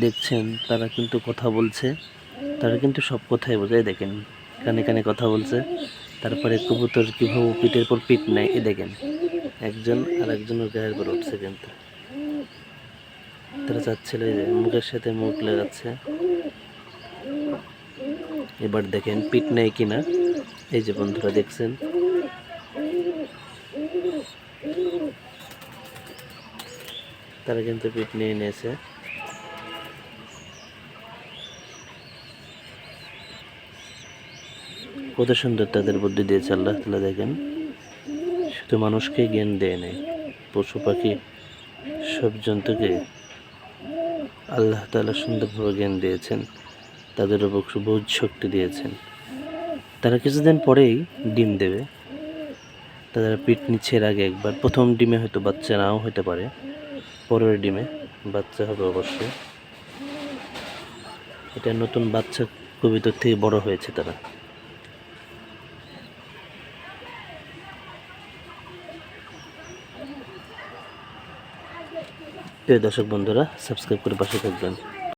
দেখছেন তারা কিন্তু কথা বলছে, তারা কিন্তু সব কথাই বোঝায়। দেখেন কানে কানে কথা বলছে। তারপরে কবুতর কীভাবে পিঠের পর পিঠ নেয় এ দেখেন, একজন আর একজনের গায়ের উপর উঠছে। কিন্তু তারা চাচ্ছিল যে মুখের সাথে মুখ লাগাচ্ছে। এবার দেখেন পিঠ নেয় কিনা। এই যে বন্ধুরা দেখছেন, তারা কিন্তু পিঠ নিয়ে নিয়েছে। কত সুন্দর তাদের বুদ্ধি দিয়েছে আল্লাহ তাআলা। দেখেন শুধু মানুষকে জ্ঞান দেয় নাই, পশু পাখি সব জন্তুকে আল্লাহ তাআলা সুন্দরভাবে জ্ঞান দিয়েছেন, তাদের উপর বোধ শক্তি দিয়েছেন। তারা কিছুদিন পরেই ডিম দেবে। তারা পিঠ নিচ্ছে এর আগে একবার, প্রথম ডিমে হয়তো বাচ্চা নাও হতে পারে, পরের ডিমে বাচ্চা হবে অবশ্যই। এটা নতুন বাচ্চা কবুতর থেকে বড় হয়েছে তারা। প্রিয় দর্শক বন্ধুরা, সাবস্ক্রাইব করে পাশে থাকবেন।